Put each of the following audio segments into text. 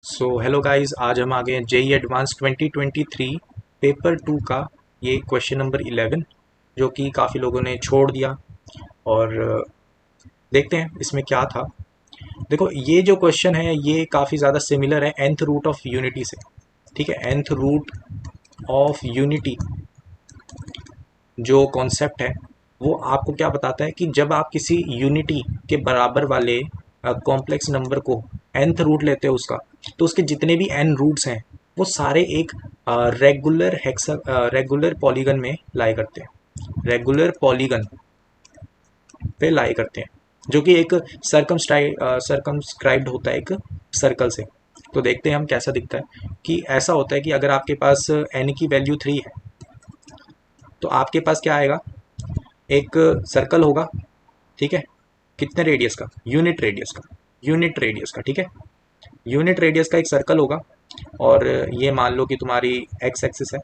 Hello guys, आज हम आ गए हैं जेई एडवांस 2023 पेपर 2 का ये क्वेश्चन नंबर 11 जो कि काफ़ी लोगों ने छोड़ दिया। और देखते हैं इसमें क्या था। देखो, ये जो क्वेश्चन है ये काफ़ी ज़्यादा सिमिलर है nth रूट ऑफ यूनिटी से। ठीक है, nth रूट ऑफ यूनिटी जो कॉन्सेप्ट है वो आपको क्या बताता है कि जब आप किसी यूनिटी के बराबर वाले कॉम्प्लेक्स नंबर को nth रूट लेते हो उसका, तो उसके जितने भी n रूट्स हैं वो सारे एक रेगुलर पॉलीगन में लाई करते हैं, रेगुलर पॉलीगन पे लाई करते हैं, जो कि एक सरकमस्क्राइब्ड होता है एक सर्कल से। तो देखते हैं हम कैसा दिखता है। कि ऐसा होता है कि अगर आपके पास n की वैल्यू 3 है तो आपके पास क्या आएगा, एक सर्कल होगा। ठीक है, कितने रेडियस का, यूनिट रेडियस का, यूनिट रेडियस का। ठीक है, यूनिट रेडियस का एक सर्कल होगा। और ये मान लो कि तुम्हारी एक्स एक्सिस है।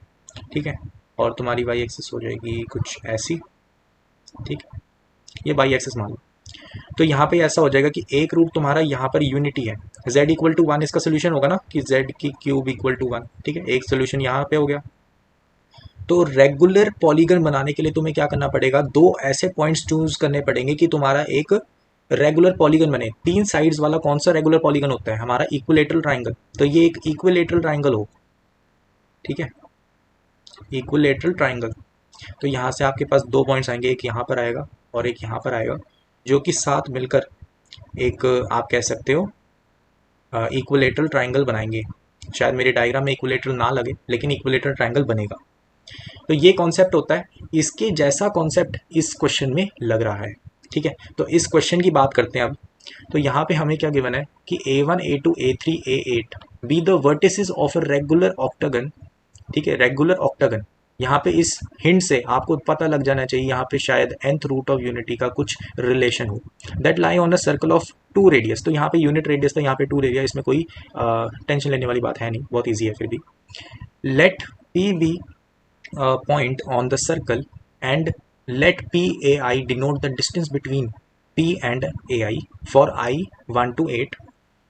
ठीक है, और तुम्हारी वाई एक्सिस हो जाएगी कुछ ऐसी। ठीक है, ये वाई एक्सिस मान लो। तो यहाँ पे ऐसा हो जाएगा कि एक रूट तुम्हारा यहाँ पर यूनिटी है, z इक्वल टू 1 इसका सोल्यूशन होगा ना, कि z की क्यूब इक्वल टू 1। ठीक है, एक सोल्यूशन यहाँ पे हो गया। तो रेगुलर पॉलीगन बनाने के लिए तुम्हें क्या करना पड़ेगा, दो ऐसे पॉइंट्स चूज करने पड़ेंगे कि तुम्हारा एक रेगुलर पॉलीगन बने। तीन साइड्स वाला कौन सा रेगुलर पॉलीगन होता है, हमारा इक्विलेटरल ट्राइंगल। तो ये एक इक्विलेटरल ट्राइंगल हो। ठीक है, इक्विलेटरल ट्राइंगल। तो यहाँ से आपके पास दो पॉइंट्स आएंगे, एक यहाँ पर आएगा और एक यहाँ पर आएगा, जो कि साथ मिलकर एक आप कह सकते हो इक्विलेटरल ट्राइंगल बनाएंगे। शायद मेरे डायग्राम में इक्विलेटरल ना लगे, लेकिन इक्विलेटरल ट्राइंगल बनेगा। तो ये कॉन्सेप्ट होता है, इसके जैसा कॉन्सेप्ट इस क्वेश्चन में लग रहा है। ठीक है, तो इस क्वेश्चन की बात करते हैं अब। तो यहाँ पे हमें क्या गिवन है कि a1 a2 a3 a8 be the vertices of a regular octagon. ठीक है, रेगुलर ऑक्टागन। यहाँ पे इस हिंट से आपको पता लग जाना चाहिए यहाँ पे शायद nth रूट ऑफ यूनिटी का कुछ रिलेशन हो। That lie on a circle of 2 radius. तो यहाँ पे यूनिट रेडियस था, यहाँ पे 2 रेडियस, इसमें कोई टेंशन लेने वाली बात है नहीं, बहुत ईजी है फिर भी। Let P B point on the circle and let PAI denote the distance between P and AI for I 1 to 8.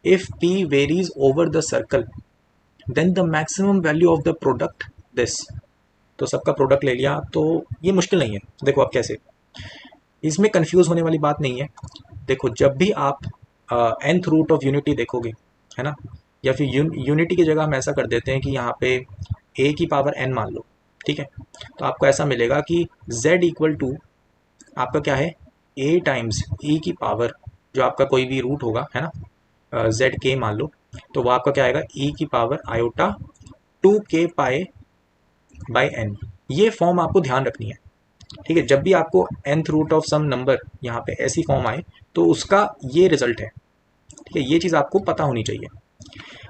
If P varies over the circle, then the maximum value of the product this. तो सबका product ले लिया, तो ये मुश्किल नहीं है। देखो आप कैसे, इसमें कंफ्यूज होने वाली बात नहीं है। देखो, जब भी आप nth रूट ऑफ यूनिटी देखोगे, है ना, या फिर यूनिटी की जगह हम ऐसा कर देते हैं कि यहाँ पे a की पावर n मान लो। ठीक है, तो आपको ऐसा मिलेगा कि z इक्वल टू आपका क्या है, a टाइम्स e की पावर, जो आपका कोई भी रूट होगा, है ना, z k मान लो, तो वो आपका क्या आएगा, e की पावर आयोटा 2k पाए बाई n। ये फॉर्म आपको ध्यान रखनी है। ठीक है, जब भी आपको nth root of some number यहाँ पे ऐसी फॉर्म आए तो उसका ये रिजल्ट है। ठीक है, ये चीज़ आपको पता होनी चाहिए।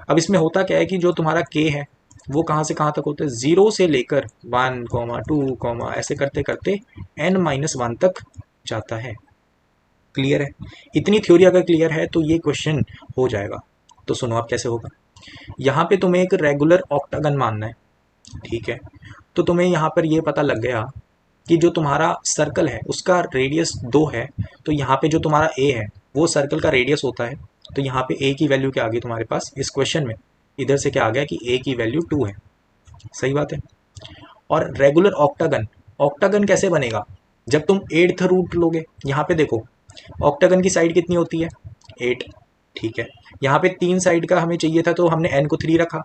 अब इसमें होता क्या है कि जो तुम्हारा k है वो कहाँ से कहाँ तक होता है, 0 से लेकर 1, 2, ऐसे करते करते n-1 तक जाता है। क्लियर है, इतनी थ्योरी अगर क्लियर है तो ये क्वेश्चन हो जाएगा। तो सुनो आप कैसे होगा। यहाँ पे तुम्हें एक रेगुलर ऑक्टागन मानना है। ठीक है, तो तुम्हें यहाँ पर ये पता लग गया कि जो तुम्हारा सर्कल है उसका रेडियस 2 है। तो यहाँ पे जो तुम्हारा ए है वो सर्कल का रेडियस होता है। तो यहाँ पे ए की वैल्यू क्या आ गई तुम्हारे पास इस क्वेश्चन में, इधर से क्या आ गया कि ए की वैल्यू 2 है। सही बात है। और रेगुलर ऑक्टागन, ऑक्टागन कैसे बनेगा, जब तुम 8th रूट लोगे। यहाँ पे देखो, ऑक्टागन की साइड कितनी होती है, 8। ठीक है, यहाँ पे 3 साइड का हमें चाहिए था तो हमने n को 3 रखा।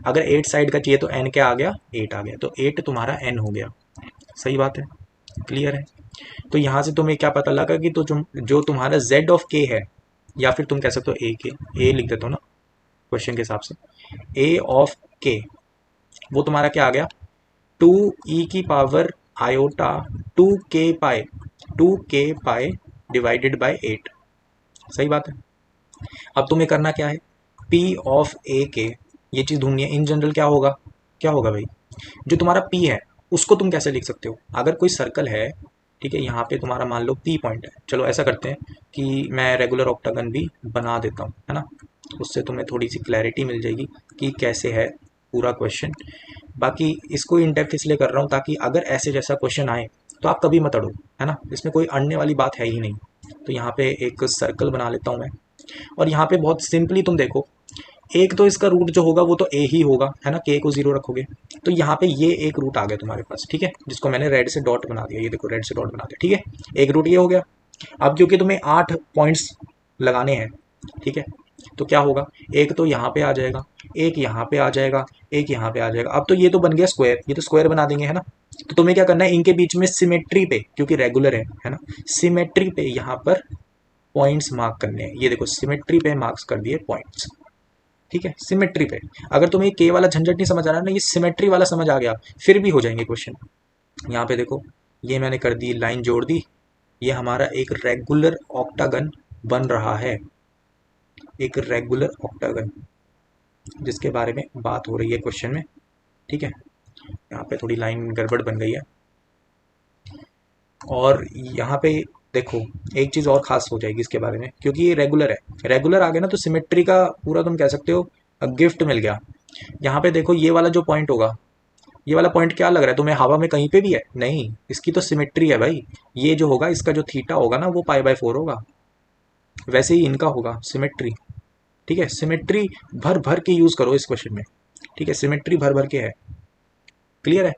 अगर 8 साइड का चाहिए तो n क्या आ गया, 8 आ गया। तो 8 तुम्हारा n हो गया। सही बात है, क्लियर है। तो यहाँ से तुम्हें क्या पता लगा कि तो जो तुम्हारा z ऑफ k है, या फिर तुम कह सकते हो a के, a लिख देते हो ना क्वेश्चन के हिसाब से, a ऑफ k वो तुम्हारा क्या आ गया, 2e की पावर आयोटा 2k पाए डिवाइडेड बाय 8। सही बात है। अब तुम्हें करना क्या है, p ऑफ a के, ये चीज़ ढूंढनी है। इन जनरल क्या होगा, क्या होगा भाई, जो तुम्हारा p है उसको तुम कैसे लिख सकते हो, अगर कोई सर्कल है। ठीक है, यहाँ पे तुम्हारा मान लो p पॉइंट है। चलो ऐसा करते हैं कि मैं रेगुलर ऑक्टागन भी बना देता हूँ, है ना, उससे तुम्हें थोड़ी सी क्लैरिटी मिल जाएगी कि कैसे है पूरा क्वेश्चन। बाकी इसको इन डेप्थ इसलिए कर रहा हूँ ताकि अगर ऐसे जैसा क्वेश्चन आए तो आप कभी मत अड़ो, है ना, इसमें कोई अड़ने वाली बात है ही नहीं। तो यहाँ पे एक सर्कल बना लेता हूँ मैं। और यहाँ पे बहुत सिंपली तुम देखो, एक तो इसका रूट जो होगा वो तो ए ही होगा, है ना, के को जीरो रखोगे तो यहाँ पे ये एक रूट आ गया तुम्हारे पास, ठीक है, जिसको मैंने रेड से डॉट बना दिया, ये देखो रेड से डॉट बना दिया, ठीक है, एक रूट ये हो गया। अब क्योंकि तुम्हें 8 पॉइंट्स लगाने हैं, ठीक है, तो क्या होगा, एक तो यहाँ पे आ जाएगा, एक यहाँ पे आ जाएगा, एक यहाँ पे आ जाएगा। अब तो ये तो बन गया स्क्वायर, ये तो स्क्वायर बना देंगे, है ना। तो तुम्हें क्या करना है, इनके बीच में सिमेट्री पे, क्योंकि रेगुलर है ना, सिमेट्री पे यहाँ पर पॉइंट्स मार्क करने हैं। ये देखो सिमेट्री पे मार्क्स कर दिए पॉइंट्स, ठीक है, सिमेट्री पे। अगर तुम्हें के वाला झंझट नहीं समझ आ रहा ना, ये सिमेट्री वाला समझ आ गया, फिर भी हो जाएंगे क्वेश्चन। यहाँ पे देखो, ये मैंने कर दी, लाइन जोड़ दी, ये हमारा एक रेगुलर ऑक्टागन बन रहा है, एक रेगुलर ऑक्टागन जिसके बारे में बात हो रही है क्वेश्चन में, ठीक है। यहाँ पे थोड़ी लाइन गड़बड़ बन गई है। और यहाँ पे देखो एक चीज़ और खास हो जाएगी इसके बारे में, क्योंकि ये रेगुलर है, रेगुलर आ गया ना तो सिमेट्री का पूरा तुम कह सकते हो गिफ्ट मिल गया। यहाँ पे देखो ये वाला जो पॉइंट होगा, ये वाला पॉइंट क्या लग रहा है तुम्हें, हवा में कहीं पे भी है नहीं, इसकी तो सिमेट्री है भाई। ये जो होगा इसका जो थीटा होगा ना वो π/4 होगा, वैसे ही इनका होगा सिमेट्री, ठीक है। सिमेट्री भर भर के यूज करो इस क्वेश्चन में, ठीक है, सिमेट्री भर भर के है, क्लियर है।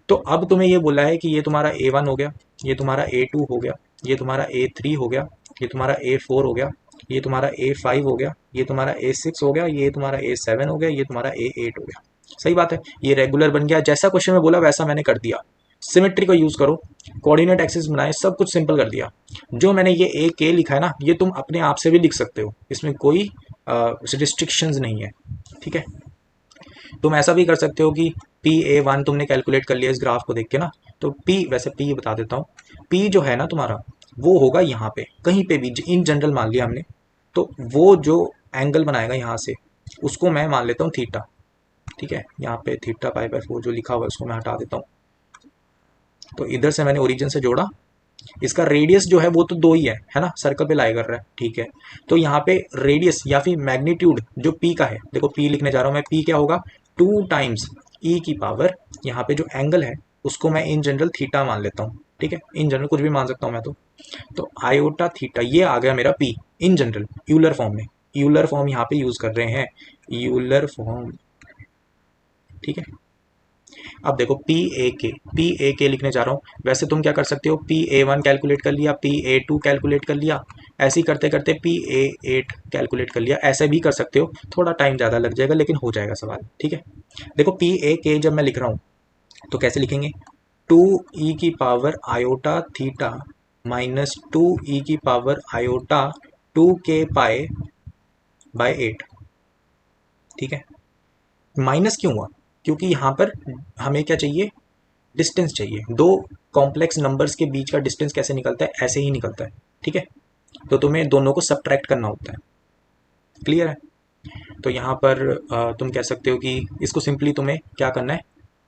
तो अब तुम्हें ये बोला है कि ये तुम्हारा A1 हो गया, ये तुम्हारा A2 हो गया, ये तुम्हारा A3 हो गया, ये तुम्हारा A4 हो गया, ये तुम्हारा A5 हो गया, ये तुम्हारा A6 हो गया, ये तुम्हारा A7 हो गया, ये तुम्हारा A8 हो गया। सही बात है, ये रेगुलर बन गया, जैसा क्वेश्चन में बोला वैसा मैंने कर दिया। सिमेट्री को यूज करो, कोऑर्डिनेट एक्सिस बनाए, सब कुछ सिंपल कर दिया। जो मैंने ये ए के लिखा है ना, ये तुम अपने आप से भी लिख सकते हो, इसमें कोई रिस्ट्रिक्शंस नहीं है, ठीक है। तुम ऐसा भी कर सकते हो कि PA1 तुमने कैलकुलेट कर लिया इस ग्राफ को देख के ना, तो P, वैसे P बता देता हूँ, P जो है ना तुम्हारा वो होगा यहाँ पे कहीं पे भी, इन जनरल मान लिया हमने, तो वो जो एंगल बनाएगा यहाँ से उसको मैं मान लेता हूँ थीटा, ठीक है। यहाँ पे थीटा π/4 जो लिखा हुआ है उसको मैं हटा देता हूँ, तो इधर से मैंने ओरिजिन से जोड़ा, इसका रेडियस जो है वो तो दो ही है ना, सर्कल पे लाई कर रहा है, ठीक है। तो यहाँ पे रेडियस या फिर मैग्नीट्यूड जो P का है, देखो P लिखने जा रहा हूँ मैं, P क्या होगा, 2 टाइम्स E की पावर, यहाँ पे जो एंगल है उसको मैं इन जनरल थीटा मान लेता हूँ, ठीक है, इन जनरल कुछ भी मान सकता हूँ मैं तो आयोटा थीटा ये आ गया मेरा P in general Euler form में, यूलर फॉर्म यहाँ पे यूज कर रहे हैं, यूलर फॉर्म, ठीक है। अब देखो पी ए के लिखने जा रहा हूँ, वैसे तुम क्या कर सकते हो, PA1 कैलकुलेट कर लिया, PA2 कैलकुलेट कर लिया, ऐसे ही करते करते PA8 कैलकुलेट कर लिया, ऐसे भी कर सकते हो, थोड़ा टाइम ज़्यादा लग जाएगा लेकिन हो जाएगा सवाल, ठीक है। देखो PA जब मैं लिख रहा हूँ तो कैसे लिखेंगे, 2e की power iota theta minus 2e की पावर आयोटा 2k π/8, ठीक है। माइनस क्यों हुआ, क्योंकि यहाँ पर हमें क्या चाहिए, डिस्टेंस चाहिए, दो कॉम्प्लेक्स नंबर्स के बीच का डिस्टेंस कैसे निकलता है, ऐसे ही निकलता है, ठीक है। तो तुम्हें दोनों को सब्ट्रैक्ट करना होता है, क्लियर है। तो यहाँ पर तुम कह सकते हो कि इसको सिंपली तुम्हें क्या करना है,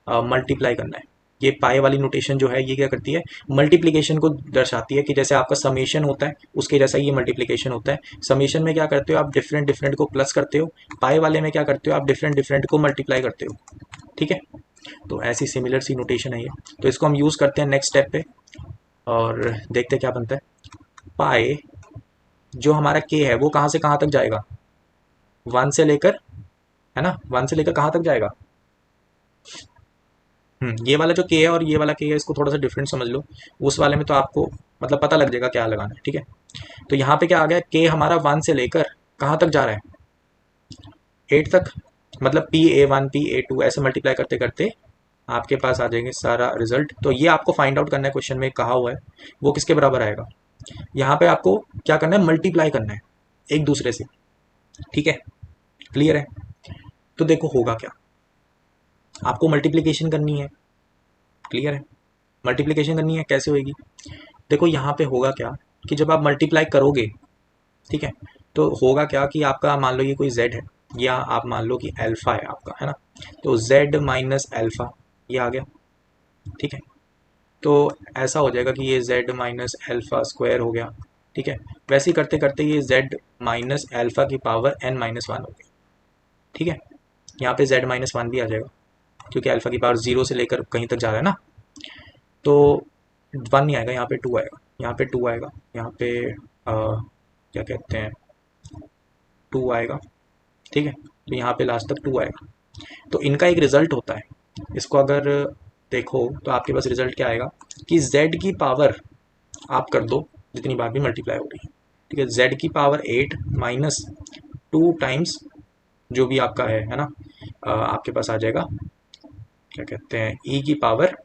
मल्टीप्लाई करना है। ये पाई वाली नोटेशन जो है ये क्या करती है, मल्टीप्लिकेशन को दर्शाती है, कि जैसे आपका समेशन होता है उसके जैसा ये मल्टीप्लिकेशन होता है। समेशन में क्या करते हो आप, डिफरेंट डिफरेंट को प्लस करते हो, पाई वाले में क्या करते हो आप, डिफरेंट डिफरेंट को मल्टीप्लाई करते हो, ठीक है। तो ऐसी सिमिलर सी नोटेशन है ये, तो इसको हम यूज़ करते हैं नेक्स्ट स्टेप पे और देखते हैं क्या बनता है। पाई जो हमारा के है वो कहाँ से कहाँ तक जाएगा, 1 से लेकर, है ना, 1 से लेकर कहाँ तक जाएगा, ये वाला जो के है और ये वाला के है इसको थोड़ा सा डिफरेंट समझ लो, उस वाले में तो आपको मतलब पता लग जाएगा क्या लगाना है, ठीक है। तो यहाँ पे क्या आ गया, के हमारा 1 से लेकर कहाँ तक जा रहा है, 8 तक, मतलब PA1 PA2 ऐसे मल्टीप्लाई करते करते आपके पास आ जाएंगे सारा रिजल्ट। तो ये आपको फाइंड आउट करना है, क्वेश्चन में कहा हुआ है वो किसके बराबर आएगा, यहाँ पे आपको क्या करना है, मल्टीप्लाई करना है एक दूसरे से, ठीक है, क्लियर है। तो देखो होगा क्या, आपको मल्टीप्लीकेशन करनी है, क्लियर है, मल्टीप्लिकेशन करनी है, कैसे होगी, देखो यहाँ पे होगा क्या कि जब आप मल्टीप्लाई करोगे, ठीक है, तो होगा क्या कि आपका मान लो ये कोई z है, या आप मान लो कि अल्फा है आपका, है ना, तो z माइनस अल्फा ये आ गया, ठीक है। तो ऐसा हो जाएगा कि ये z माइनस अल्फा स्क्वायर हो गया, ठीक है। वैसे ही करते करते ये z माइनस अल्फा की पावर n-1 हो गई, ठीक है। यहाँ पे z-1 भी आ जाएगा क्योंकि अल्फा की पावर 0 से लेकर कहीं तक जा रहा है ना, तो 1 नहीं आएगा, यहाँ पे 2 आएगा, यहाँ पे 2 आएगा, यहाँ पे क्या कहते हैं 2 आएगा, ठीक है, तो यहाँ पे लास्ट तक 2 आएगा। तो इनका एक रिजल्ट होता है, इसको अगर देखो तो आपके पास रिजल्ट क्या आएगा कि z की पावर आप कर दो जितनी बार भी मल्टीप्लाई हो रही है, ठीक है, z की पावर 8 माइनस 2 टाइम्स जो भी आपका है ना, आपके पास आ जाएगा क्या कहते हैं e की पावर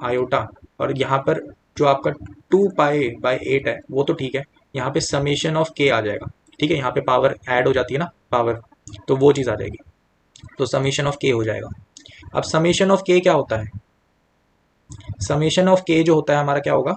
आयोटा, और यहाँ पर जो आपका 2 पाई/8 है वो तो ठीक है, यहाँ पे समेशन ऑफ k आ जाएगा, ठीक है, यहाँ पे पावर ऐड हो जाती है ना पावर, तो वो चीज़ आ जाएगी, तो समेशन ऑफ k हो जाएगा। अब समेशन ऑफ k क्या होता है, समेशन ऑफ k जो होता है हमारा क्या होगा,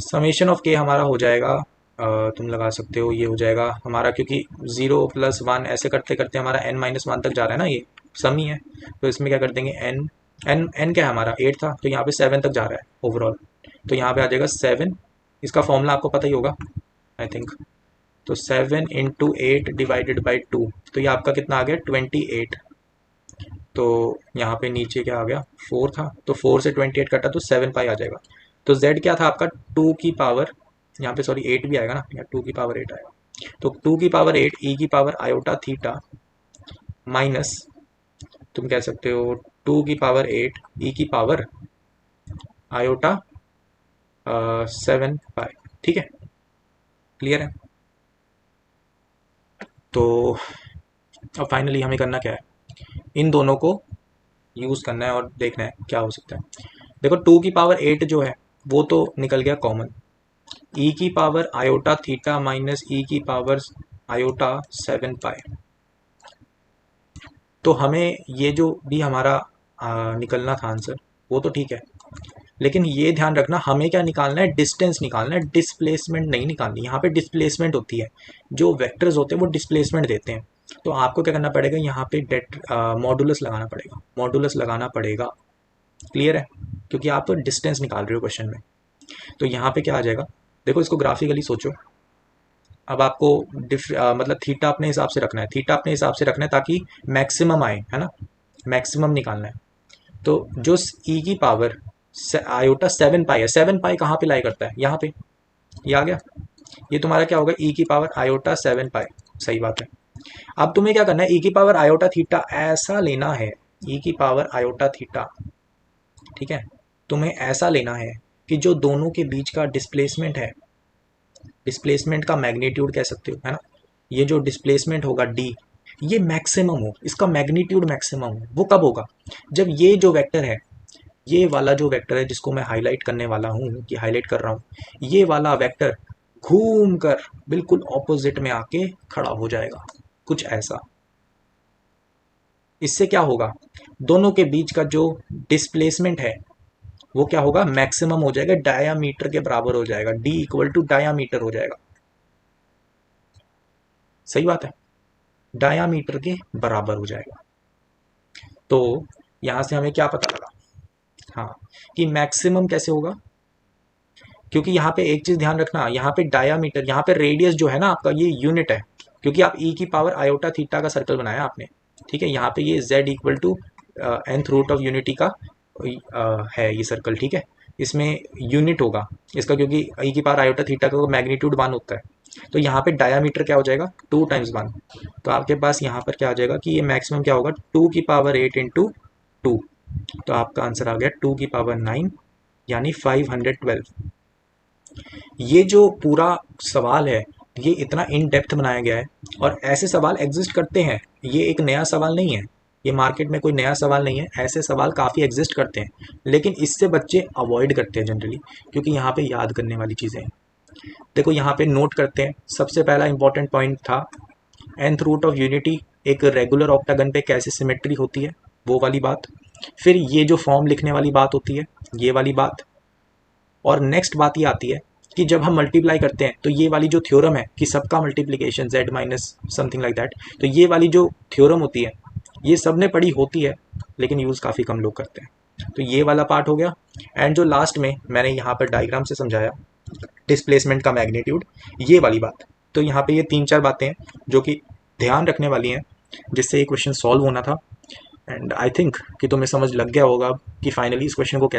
समेशन ऑफ k हमारा हो जाएगा, तुम लगा सकते हो ये हो जाएगा हमारा, क्योंकि 0 + 1 ऐसे करते करते हमारा n-1 तक जा रहा है ना, ये सम ही है, तो इसमें क्या कर देंगे n क्या है हमारा 8 था, तो यहाँ पे 7 तक जा रहा है ओवरऑल, तो यहाँ पे आ जाएगा 7, इसका फॉर्मूला आपको पता ही होगा आई थिंक, तो 7 × 8 / 2, तो ये आपका कितना आ गया 28, तो यहाँ पे नीचे क्या आ गया 4 था, तो 4 से 28 कटा तो 7 पाई आ जाएगा। तो z क्या था आपका 2 की पावर, यहाँ पे सॉरी 8 भी आएगा ना, या 2 की पावर 8 आएगा, तो 2 की पावर 8 e की पावर आयोटा थीटा माइनस तुम कह सकते हो 2 की पावर 8 e की पावर आयोटा 7 पाई, ठीक है, क्लियर है। तो अब फाइनली हमें करना क्या है, इन दोनों को यूज़ करना है और देखना है क्या हो सकता है। देखो 2 की पावर 8 जो है वो तो निकल गया कॉमन, e की power iota theta minus e की पावर आयोटा 7 पाई, तो हमें ये जो भी हमारा निकलना था आंसर वो तो ठीक है, लेकिन ये ध्यान रखना हमें क्या निकालना है, डिस्टेंस निकालना है, डिस्प्लेसमेंट नहीं निकालनी। यहाँ पे डिस्प्लेसमेंट होती है, जो वेक्टर्स होते हैं वो डिस्प्लेसमेंट देते हैं, तो आपको क्या करना पड़ेगा, यहाँ पे मॉडुलस लगाना पड़ेगा, मॉडुलस लगाना पड़ेगा, क्लियर है, क्योंकि आप तो डिस्टेंस निकाल रहे हो क्वेश्चन में। तो यहाँ पे क्या आ जाएगा, देखो इसको ग्राफिकली सोचो, अब आपको मतलब थीटा अपने हिसाब से रखना है, थीटा अपने हिसाब से रखना है ताकि मैक्सिमम आए, है ना, मैक्सिमम निकालना है। तो जो e की पावर आयोटा 7 पाई है, 7 पाई कहाँ पे लाई करता है, यहाँ पे, ये आ गया, ये तुम्हारा क्या होगा e की पावर आयोटा 7 पाई, सही बात है। अब तुम्हें क्या करना है, e की पावर आयोटा थीटा ऐसा लेना है, e की पावर आयोटा थीटा, ठीक है, तुम्हें ऐसा लेना है कि जो दोनों के बीच का डिस्प्लेसमेंट है, डिस्प्लेसमेंट का मैग्नीट्यूड कह सकते हो, है ना, ये जो डिस्प्लेसमेंट होगा d, ये मैक्सिमम हो, इसका मैग्नीट्यूड मैक्सिमम हो, वो कब होगा, जब ये जो वेक्टर है, ये वाला जो वेक्टर है जिसको मैं हाईलाइट करने वाला हूँ कि हाईलाइट कर रहा हूँ, ये वाला वेक्टर घूम कर बिल्कुल ऑपोजिट में आके खड़ा हो जाएगा, कुछ ऐसा। इससे क्या होगा, दोनों के बीच का जो डिस्प्लेसमेंट है वो क्या होगा, मैक्सिमम हो जाएगा, डायामीटर के बराबर हो जाएगा, d = डायामीटर हो जाएगा, सही बात है, डायामीटर के बराबर हो जाएगा। तो यहां से हमें क्या पता लगा, हाँ, कि मैक्सिमम कैसे होगा, क्योंकि यहाँ पे एक चीज ध्यान रखना, यहाँ पे डायामीटर, यहाँ पे रेडियस जो है ना आपका, ये यूनिट है, क्योंकि आप e की पावर आयोटा थीटा का सर्कल बनाया आपने, ठीक है, यहाँ पे ये z = nth root of unity का है ये सर्कल, ठीक है, इसमें यूनिट होगा इसका, क्योंकि e की पावर आयोटा थीटा का मैग्नीट्यूड 1 होता है, तो यहाँ पे डायामीटर क्या हो जाएगा 2 × 1, तो आपके पास यहाँ पर क्या आ जाएगा कि ये मैक्सिमम क्या होगा 2 की पावर 8 × 2, तो आपका आंसर आ गया 2 की पावर 9 यानी 512। ये जो पूरा सवाल है ये इतना इन डेप्थ बनाया गया है, और ऐसे सवाल एग्जिस्ट करते हैं, ये एक नया सवाल नहीं है, ये मार्केट में कोई नया सवाल नहीं है, ऐसे सवाल काफ़ी एग्जिस्ट करते हैं, लेकिन इससे बच्चे अवॉइड करते हैं जनरली, क्योंकि यहाँ पे याद करने वाली चीज़ें हैं। देखो यहाँ पे नोट करते हैं, सबसे पहला इंपॉर्टेंट पॉइंट था nth रूट ऑफ यूनिटी एक रेगुलर ऑक्टागन पे कैसे सिमेट्री होती है, वो वाली बात, फिर ये जो फॉर्म लिखने वाली बात होती है ये वाली बात, और नेक्स्ट बात ये आती है कि जब हम मल्टीप्लाई करते हैं तो ये वाली जो थ्योरम है कि सबका multiplication z minus something like that, तो ये वाली जो थ्योरम होती है ये सब ने पढ़ी होती है, लेकिन यूज़ काफ़ी कम लोग करते हैं, तो ये वाला पार्ट हो गया। एंड जो लास्ट में मैंने यहाँ पर डायग्राम से समझाया डिस्प्लेसमेंट का मैग्नीट्यूड, ये वाली बात, तो यहाँ पे ये 3-4 बातें हैं जो कि ध्यान रखने वाली हैं, जिससे ये क्वेश्चन सॉल्व होना था। एंड आई थिंक कि तुम्हें समझ लग गया होगा कि फाइनली इस क्वेश्चन को कैसे